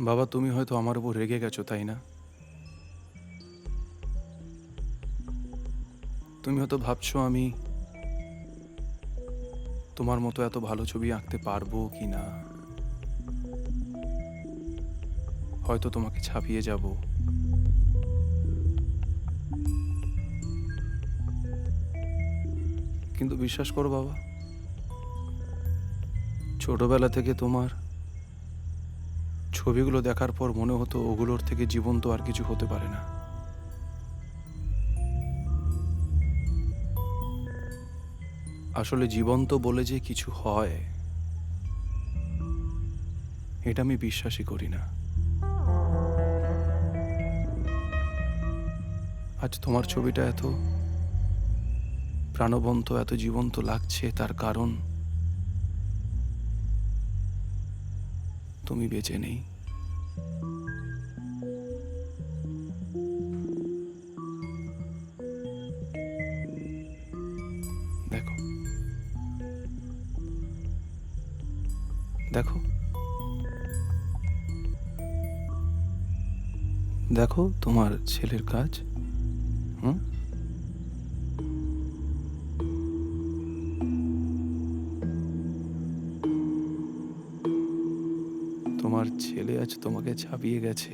বাবা, তুমি হয়তো আমার উপর রেগে গেছো, তাই না? তুমি হয়তো ভাবছো আমি তোমার মতো এত ভালো ছবি আঁকতে পারবো কি না, হয়তো তোমাকে ছাপিয়ে যাব। কিন্তু বিশ্বাস করো বাবা, ছোটবেলা থেকে তোমার ছবিগুলো দেখার পর মনে হতো ওগুলোর থেকে জীবন্ত আর কিছু হতে পারে না। আসলে জীবন্ত বলে যে কিছু হয়, এটা আমি বিশ্বাসই করি না। আজ তোমার ছবিটা এত প্রাণবন্ত, এত জীবন্ত লাগছে, তার কারণ তুমি বেঁচে নেই। দেখো, দেখো, দেখো তোমার ছেলের কাজ। হুম, তোমার ছেলে আজ তোমাকে ছাপিয়ে গেছে।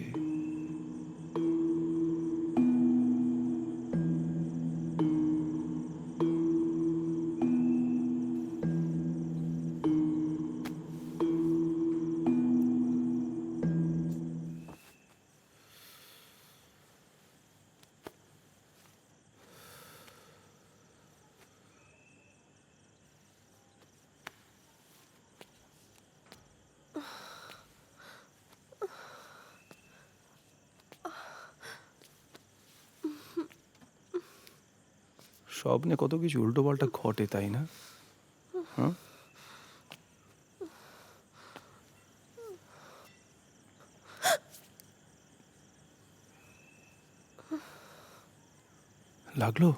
স্বপ্নে কত কিছু উল্টোপাল্টা ঘটে, তাই না? হ্যাঁ, লাগলো?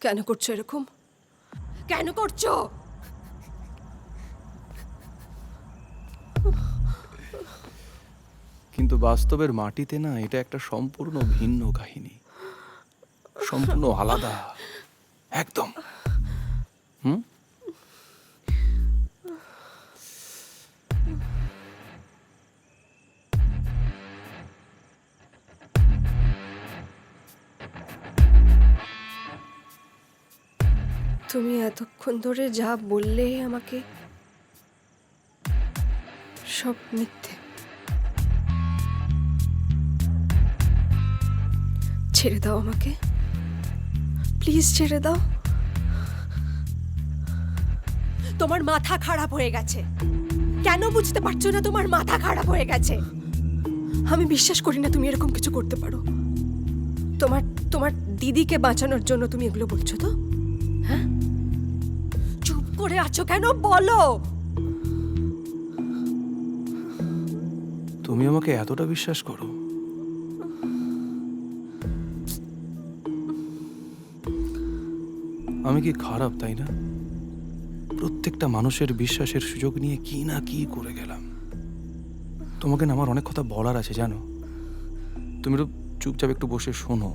কেন করছো এরকম? কেন করছো? কিন্তু বাস্তবের মাটিতে না, এটা একটা সম্পূর্ণ ভিন্ন কাহিনী, সম্পূর্ণ আলাদা, একদম। হুম, তুমি এতক্ষণ ধরে যা বললে আমাকে, সব মিথ্যে। ছেড়ে দাও আমাকে, প্লিজ ছেড়ে দাও। তোমার মাথা খারাপ হয়ে গেছে। কেন বুঝতে পারছো না তোমার মাথা খারাপ হয়ে গেছে? আমি বিশ্বাস করি না তুমি এরকম কিছু করতে পারো। তোমার তোমার দিদিকে বাঁচানোর জন্য তুমি এগুলো বলছো তো? হ্যাঁ, চুপ করে আছো কেন, বলো। তুমি আমাকে এতটা বিশ্বাস করো? আমি কি খারাপ, তাই না? প্রত্যেকটা মানুষের বিশ্বাসের সুযোগ নিয়ে কি না কি করে গেলাম। তোমাকে না আমার অনেক কথা বলার আছে, জানো? তুমি তো চুপচাপ একটু বসে শোনো।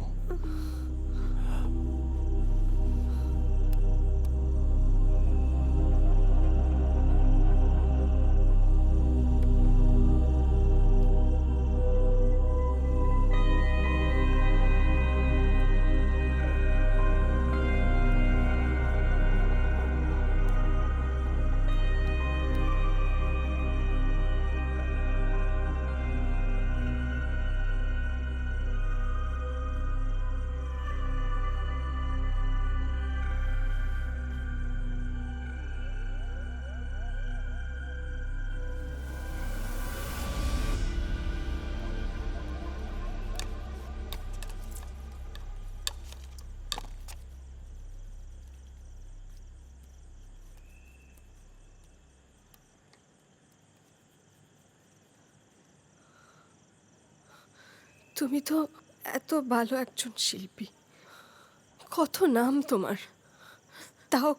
তুমি তো এত ভালো একজন শিল্পী, কত নাম তোমার, তাও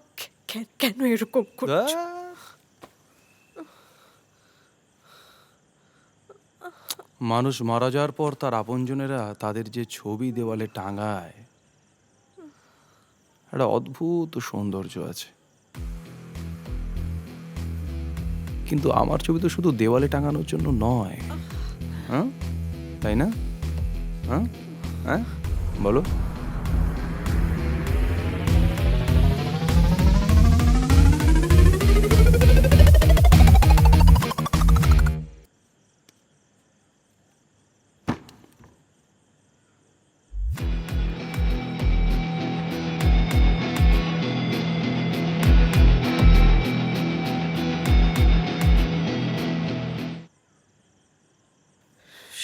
কেন এরকম করছো? মানুষ মারা যাওয়ার পর তার আপনজনেরা তাদের যে ছবি দেওয়ালে টাঙায়, একটা অদ্ভুত সৌন্দর্য আছে। কিন্তু আমার ছবি তো শুধু দেওয়ালে টাঙানোর জন্য নয়, হ্যাঁ, তাই না? হ্যাঁ হ্যাঁ, বলো।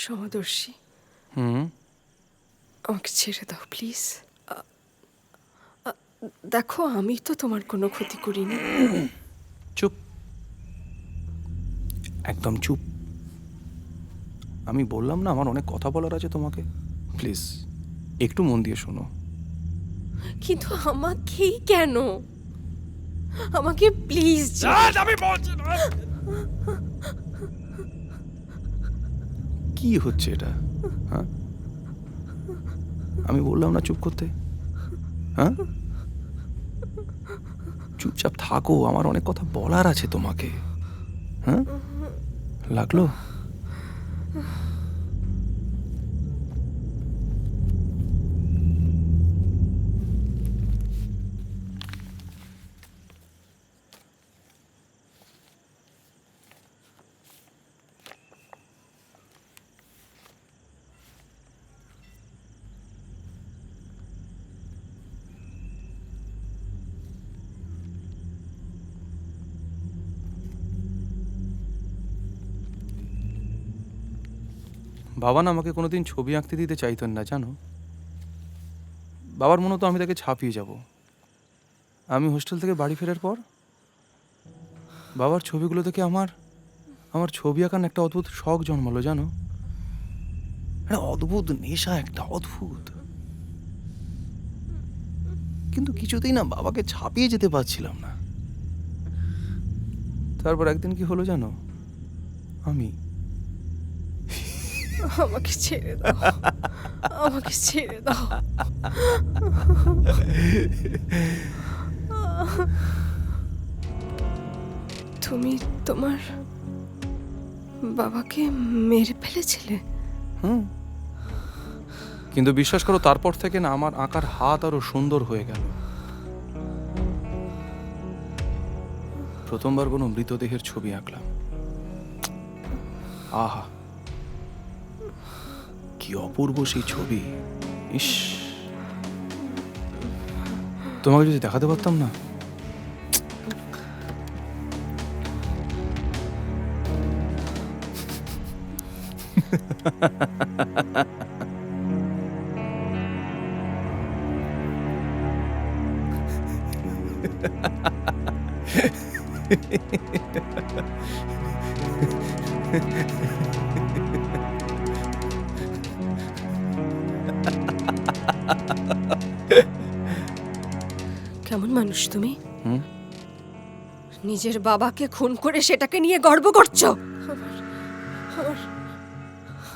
সমদর্শী, হুম। আমাকে ছেড়ে দাও প্লিজ। দেখো, আমি তো তোমার কোনো ক্ষতি করিনি। চুপ, একদম চুপ। আমি বললাম না আমার অনেক কথা বলার আছে তোমাকে। প্লিজ একটু মন দিয়ে শোনো। কিন্তু আমাকেই কেন? আমাকে প্লিজ। আমি বলছি না। কি হচ্ছে এটা? হ্যাঁ, আমি বললাম না চুপ করতে। হ্যাঁ, চুপচাপ থাকো, আমার অনেক কথা বলার আছে তোমাকে। হ্যাঁ, লাগলো? বাবা না আমাকে কোনোদিন ছবি আঁকতে দিতে চাইতেন না, জানো। বাবার মনে হতো আমি তাকে ছাপিয়ে যাব। আমি হোস্টেল থেকে বাড়ি ফেরার পর বাবার ছবিগুলো দেখে আমার আমার ছবি আঁকার একটা অদ্ভুত শখ জন্মালো, জানো। একটা অদ্ভুত নেশা, একটা অদ্ভুত। কিন্তু কিছুতেই না বাবাকে ছাপিয়ে যেতে পারছিলাম না। তারপর একদিন কি হলো জানো, আমি আমাকে ছেড়ে দাও, আমাকে ছেড়ে দাও। তুমি তোমার বাবাকে মেরে ফেলেছিলে? হুম, কিন্তু বিশ্বাস করো তারপর থেকে না আমার আঁকার হাত আরো সুন্দর হয়ে গেল। প্রথমবার কোনো মৃতদেহের ছবি আঁকলাম। আহা, কি অপূর্ব সেই ছবি! ইস, তোমাকে যদি দেখাতে পারতাম না। কেমন মানুষ তুমি? হুম? নিজের বাবাকে খুন করে সেটাকে নিয়ে গর্ব করছো? আমার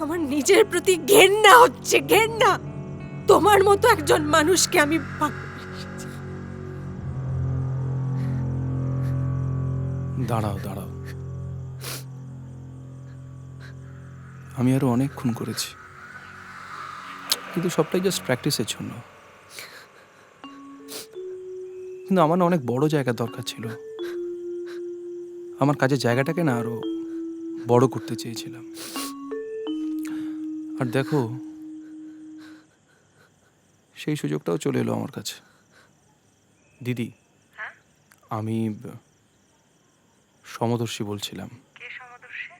আমার নিজের প্রতি ঘেন্না হচ্ছে, ঘেন্না। তোমার মতো একজন মানুষকে আমি দাঁড়াও দাঁড়াও, আমি আরো অনেক খুন করেছি, কিন্তু সবটাই জাস্ট প্র্যাকটিসের জন্য। কিন্তু আমার না অনেক বড় জায়গার দরকার ছিল। আমার কাজের জায়গাটাকে না আরো বড় করতে চেয়েছিলাম। আর দেখো, সেই সুযোগটাও চলে এলো আমার কাছে। দিদি, আমি সমদর্শী বলছিলাম। কে সমদর্শী?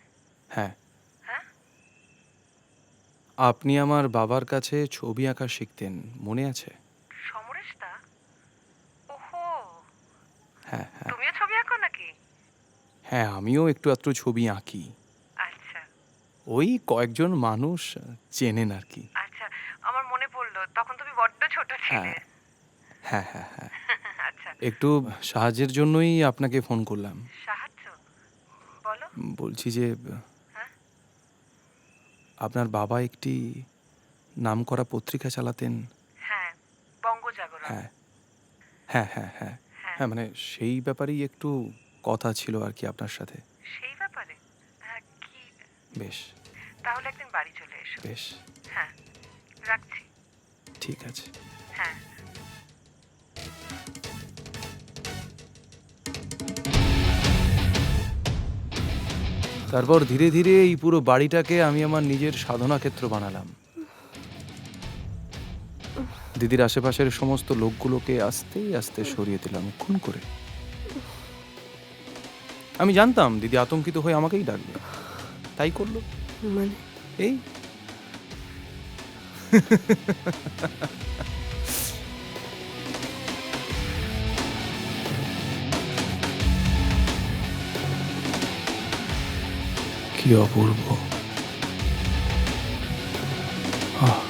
হ্যাঁ, হ্যাঁ? আপনি আমার বাবার কাছে ছবি আঁকা শিখতেন, মনে আছে? সমরেশ দা? ওহো, হ্যাঁ হ্যাঁ তুমিও ছবি আঁকো নাকি? হ্যাঁ, আমিও একটু আধটু ছবি আঁকি। আচ্ছা ওই কয়েকজন মানুষ চেনেন আর কি। আচ্ছা, আমার মনে পড়লো তখন তুমি বড্ড ছোট ছিলে। হ্যাঁ হ্যাঁ হ্যাঁ হ্যাঁ। আচ্ছা, একটু সাহায্যের জন্যই আপনাকে ফোন করলাম। সাহায্য? বলো। বলছি যে হ্যাঁ? আপনার বাবা একটি নামকরা পত্রিকা চালাতেন। হ্যাঁ, বঙ্গজাগরণ। হ্যাঁ হ্যাঁ হ্যাঁ হ্যাঁ হ্যাঁ, মানে সেই ব্যাপারেই একটু কথা ছিল আর কি আপনার সাথে। সেই ব্যাপারে? হ্যাঁ, কি? বেশ তাহলে একদিন বাড়ি চলে এসো। বেশ, হ্যাঁ, রাখছি। ঠিক আছে। হ্যাঁ। তারপর ধীরে ধীরে এই পুরো বাড়িটাকে আমি আমার নিজের সাধনা ক্ষেত্র বানালাম। দিদির আশেপাশের সমস্ত লোকগুলোকে আস্তে আস্তে সরিয়ে দিলাম খুন করে। আমি জানতাম দিদি আতঙ্কিত হয়ে আমাকেই ডাকবে, তাই করলো। মানে এই কি অপূর্ব। আহ,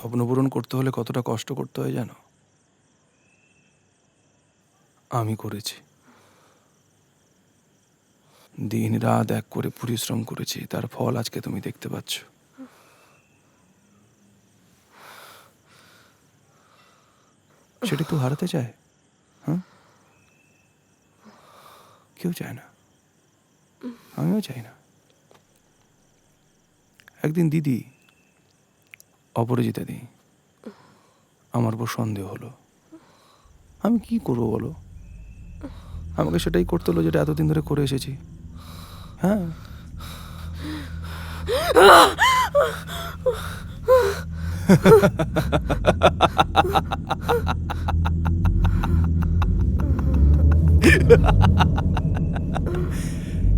স্বপ্ন পূরণ করতে হলে কতটা কষ্ট করতে হয় জানো? আমি করেছি। দিন রাত এক করে পরিশ্রম করেছি, তার ফল আজকে তুমি দেখতে পাচ্ছ। সেটা কেউ হারাতে চায়? হ্যাঁ, কেউ চায় না, আমিও চাই না। একদিন দিদি, অপরাজিতা দি, আমার উপর সন্দেহ হলো। আমি কি করবো বলো? আমাকে সেটাই করতে হলো যেটা এতদিন ধরে করে এসেছি। হ্যাঁ,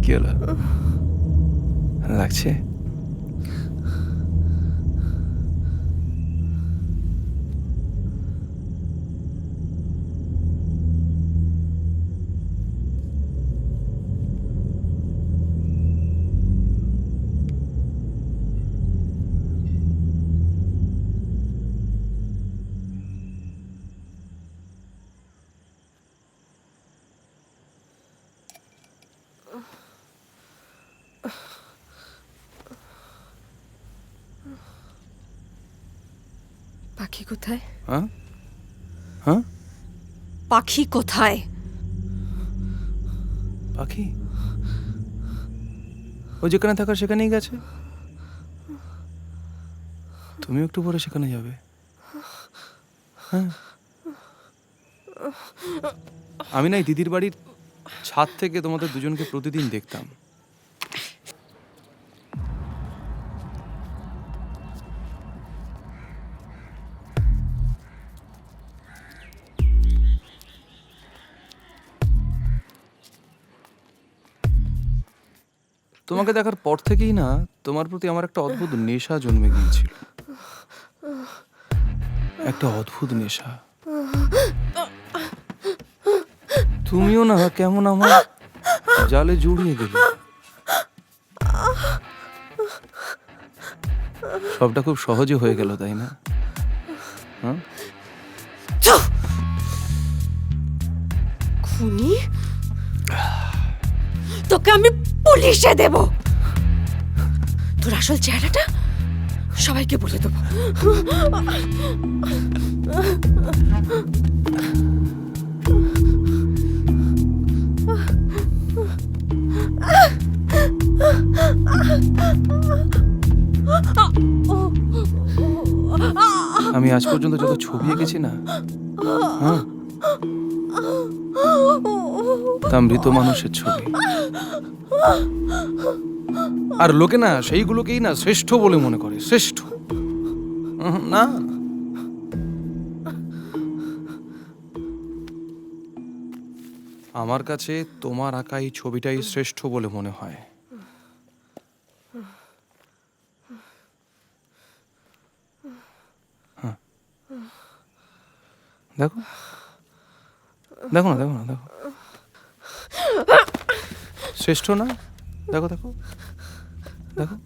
কি হলো, লাগছে? পাখি কোথায়? হ্যাঁ হ্যাঁ, পাখি কোথায়? পাখি ও যেখানে থাকার সেখানেই গেছে। তুমি একটু পরে সেখানে যাবে। হ্যাঁ, আমি না এই দিদির বাড়ির ছাদ থেকে তোমাদের দুজনকে প্রতিদিন দেখতাম। তোমাকে দেখার পর থেকেই না তোমার প্রতি আমার একটা অদ্ভুত নেশা জন্মে গিয়েছিল। একটা অদ্ভুত নেশা। তুমিও না কেমন আমার জালে জড়িয়ে গেলে। সবটা খুব সহজে হয়ে গেল, তাই না? হ্যাঁ, খুনি? তোকে আমি পুলিশে দেব। তোর আসল চেহারাটা সবাইকে বলে দেবো। আমি আজ পর্যন্ত যত ছবি এঁকেছি না, হ্যাঁ, তা মৃত মানুষের ছবি। আর লোকে না সেইগুলোকেই না শ্রেষ্ঠ বলে মনে করে, শ্রেষ্ঠ। না, আমার কাছে তোমার আঁকা এই ছবিটাই শ্রেষ্ঠ বলে মনে হয়। হ্যাঁ, দেখো, দেখো না, দেখো না, দেখো, শ্রেষ্ঠ না? দেখো, দেখো, দেখো।